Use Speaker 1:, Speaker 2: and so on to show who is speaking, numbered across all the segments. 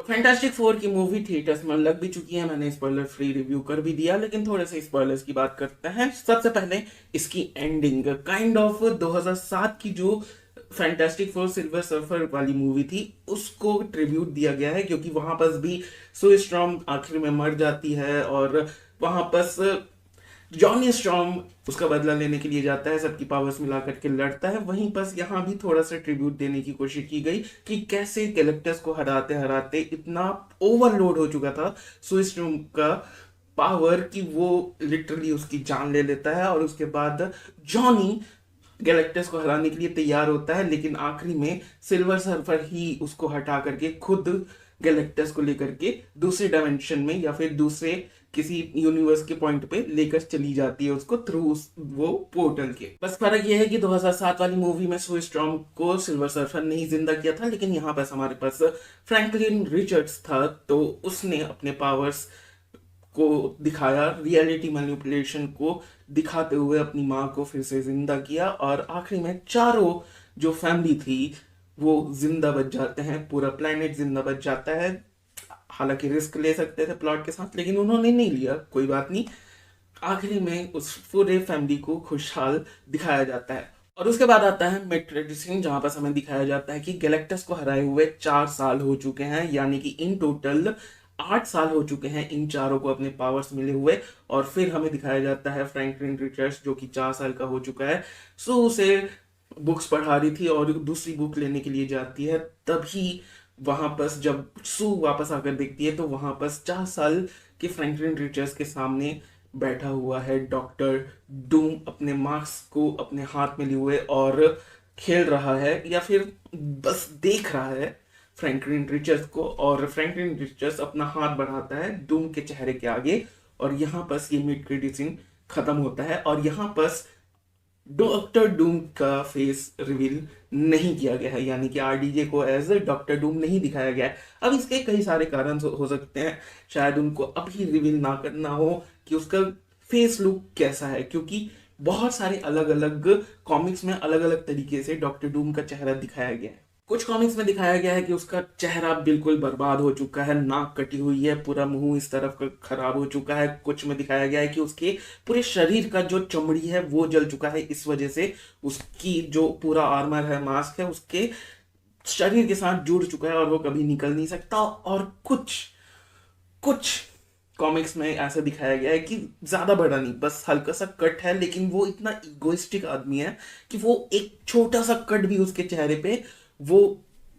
Speaker 1: Fantastic four की movie theatres में लग भी चुकी है, मैंने स्पॉइलर फ्री रिव्यू कर भी दिया, लेकिन थोड़े से स्पॉयलर्स की बात करते हैं। सबसे पहले इसकी एंडिंग काइंड ऑफ 2007 की जो फैंटास्टिक फोर सिल्वर सर्फर वाली मूवी थी उसको ट्रिब्यूट दिया गया है, क्योंकि वहां पर भी सू स्ट्रॉम आखिर में मर जाती है और वहां पर जॉनी स्ट्रॉम उसका बदला लेने के लिए जाता है, सबकी पावर्स मिला करके लड़ता है। वहीं पर यहाँ भी थोड़ा सा ट्रिब्यूट देने की कोशिश की गई कि कैसे कैरेक्टर्स को हराते हराते इतना ओवरलोड हो चुका था सू स्ट्रॉम का पावर कि वो लिटरली उसकी जान ले लेता है। और उसके बाद जॉनी गैलेक्टस को हराने के लिए तैयार होता है, लेकिन आखिरी में सिल्वर सर्फर ही उसको हटा करके खुद गैलेक्टस को लेकर के दूसरे डायमेंशन में या फिर दूसरे किसी यूनिवर्स के पॉइंट पे लेकर चली जाती है उसको थ्रू वो पोर्टल के। बस फर्क ये है कि 2007 वाली मूवी में सो स्ट्रॉम को सिल्वर सर्फर नहीं जिंदा किया था, लेकिन यहाँ पर हमारे पास फ्रैंकलिन रिचर्ड्स था, तो उसने अपने पावर्स को दिखाया, रियलिटी मैनिपुलेशन को दिखाते हुए अपनी माँ को फिर से जिंदा किया और आखिरी में चारों जो फैमिली थी वो जिंदा बच जाते हैं, पूरा प्लेनेट जिंदा बच जाता है। हालांकि रिस्क ले सकते थे प्लॉट के साथ, लेकिन उन्होंने नहीं लिया, कोई बात नहीं। आखिरी में उस पूरे फैमिली को खुशहाल दिखाया जाता है। और उसके बाद आता है मिड क्रेडिट सीन, जहां पर हमें दिखाया जाता है कि गैलेक्टस को हराए हुए 4 साल हो चुके हैं, यानी कि इन टोटल 8 साल हो चुके हैं इन चारों को अपने पावर्स मिले हुए। और फिर हमें दिखाया जाता है फ्रैंकलिन रिचर्ड्स जो कि 4 साल का हो चुका है, सो उसे बुक्स पढ़ा रही थी और दूसरी बुक लेने के लिए जाती है। तभी वहां पर जब सू वापस आकर देखती है तो वहां पर 4 साल के फ्रैंकलिन रिचर्ड्स के सामने बैठा हुआ है डॉक्टर डूम, अपने मास्क को अपने हाथ में लिए हुए और खेल रहा है या फिर बस देख रहा है फ्रैंकलिन रिचर्ड्स को। और फ्रैंकलिन रिचर्ड्स अपना हाथ बढ़ाता है डूम के चेहरे के आगे, और यहाँ पर ये मिड क्रेडिट सीन खत्म होता है। और यहाँ पर डॉक्टर डूम का फेस रिवील नहीं किया गया है, यानी कि आरडीजे को एज डॉक्टर डूम नहीं दिखाया गया है। अब इसके कई सारे कारण हो सकते हैं, शायद उनको अभी रिवील ना करना हो कि उसका फेस लुक कैसा है, क्योंकि बहुत सारे अलग अलग कॉमिक्स में अलग अलग तरीके से डॉक्टर डूम का चेहरा दिखाया गया है। कुछ कॉमिक्स में दिखाया गया है कि उसका चेहरा बिल्कुल बर्बाद हो चुका है, नाक कटी हुई है, पूरा मुंह इस तरफ का खराब हो चुका है। कुछ में दिखाया गया है कि उसके पूरे शरीर का जो चमड़ी है वो जल चुका है, इस वजह से उसकी जो पूरा आर्मर है, मास्क है, उसके शरीर के साथ जुड़ चुका है और वो कभी निकल नहीं सकता। और कुछ कुछ कॉमिक्स में ऐसा दिखाया गया है कि ज्यादा बड़ा नहीं, बस हल्का सा कट है, लेकिन वो इतना इगोइस्टिक आदमी है कि वो एक छोटा सा कट भी उसके चेहरे पे वो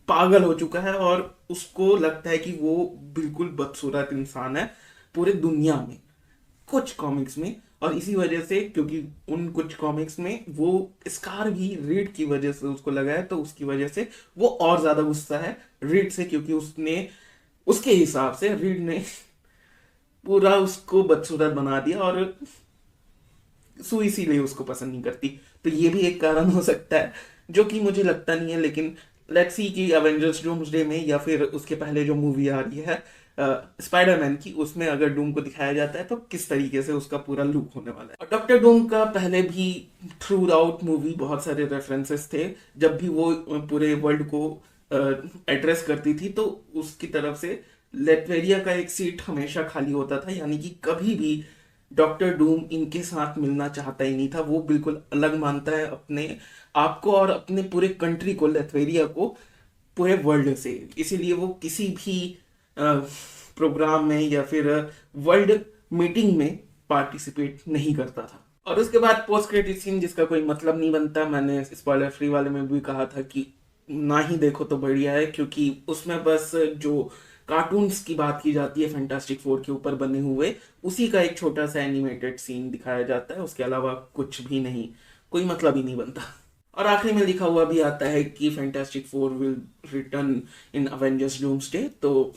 Speaker 1: पागल हो चुका है और उसको लगता है कि वो बिल्कुल बदसूरत इंसान है पूरे दुनिया में, कुछ कॉमिक्स में। और इसी वजह से, क्योंकि उन कुछ कॉमिक्स में वो स्कार भी रीड की वजह से उसको लगा है, तो उसकी वजह से वो और ज्यादा गुस्सा है रीड से, क्योंकि उसने उसके हिसाब से रीड ने पूरा उसको बदसूरत बना दिया और सू इसीलिए उसको पसंद नहीं करती। तो ये भी एक कारण हो सकता है, जो कि मुझे लगता नहीं है, लेकिन लेट्स सी कि एवेंजर्स डूम्सडे में या फिर उसके पहले जो मूवी आ रही है स्पाइडरमैन की, उसमें अगर डूम को दिखाया जाता है तो किस तरीके से उसका पूरा लुक होने वाला है। और डॉक्टर डूम का पहले भी थ्रू आउट मूवी बहुत सारे रेफरेंसेस थे, जब भी वो पूरे वर्ल्ड को एड्रेस करती थी तो उसकी तरफ से लेटवेरिया का एक सीट हमेशा खाली होता था, यानी कि कभी भी डॉक्टर डूम इनके साथ मिलना चाहता ही नहीं था। वो बिल्कुल अलग मानता है अपने आप को और अपने पूरे कंट्री को, लेथवेरिया को, पूरे वर्ल्ड से। इसीलिए वो किसी भी प्रोग्राम में या फिर वर्ल्ड मीटिंग में पार्टिसिपेट नहीं करता था। और उसके बाद पोस्ट क्रेडिट सीन, जिसका कोई मतलब नहीं बनता, मैंने स्पॉइलर फ्री वाले में भी कहा था कि ना ही देखो तो बढ़िया है, क्योंकि उसमें बस जो कार्टून्स की बात की जाती है फैंटास्टिक फोर के ऊपर बने हुए, उसी का एक छोटा सा एनिमेटेड सीन दिखाया जाता है, उसके अलावा कुछ भी नहीं, कोई मतलब ही नहीं बनता। और आखिरी में लिखा हुआ भी आता है कि fantastic four will return in Avengers doomsday, तो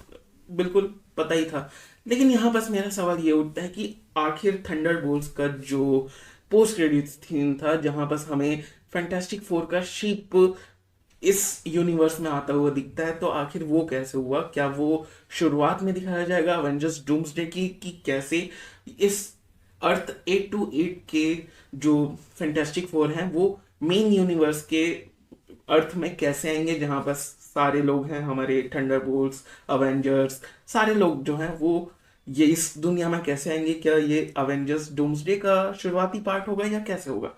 Speaker 1: बिल्कुल पता ही था। लेकिन यहाँ बस मेरा सवाल ये उठता है कि आखिर थंडरबोल्ट्स का जो पोस्ट क्रेडिट सीन था, जहां बस हमें फैंटास्टिक फोर का शिप इस यूनिवर्स में आता हुआ दिखता है, तो आखिर वो कैसे हुआ? क्या वो शुरुआत में दिखाया जाएगा अवेंजर्स डूम्सडे की, कि कैसे इस अर्थ 828 के जो फैंटास्टिक फोर हैं वो मेन यूनिवर्स के अर्थ में कैसे आएंगे, जहां बस सारे लोग हैं हमारे थंडरबोल्ट्स, अवेंजर्स, सारे लोग जो हैं वो ये इस दुनिया में कैसे आएंगे, क्या ये अवेंजर्स डूम्सडे का शुरुआती पार्ट होगा या कैसे होगा,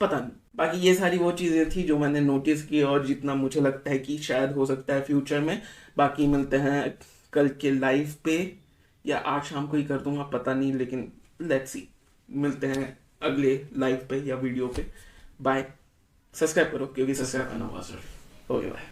Speaker 1: पता नहीं। बाकी ये सारी वो चीज़ें थी जो मैंने नोटिस की और जितना मुझे लगता है कि शायद हो सकता है फ्यूचर में। बाकी मिलते हैं कल के लाइव पे, या आज शाम को ही कर दूंगा, पता नहीं, लेकिन लेट्स सी। मिलते हैं अगले लाइव पे या वीडियो पे। बाय। सब्सक्राइब करो क्योंकि सब्सक्राइब करना बहुत जरूरी। Okay bye.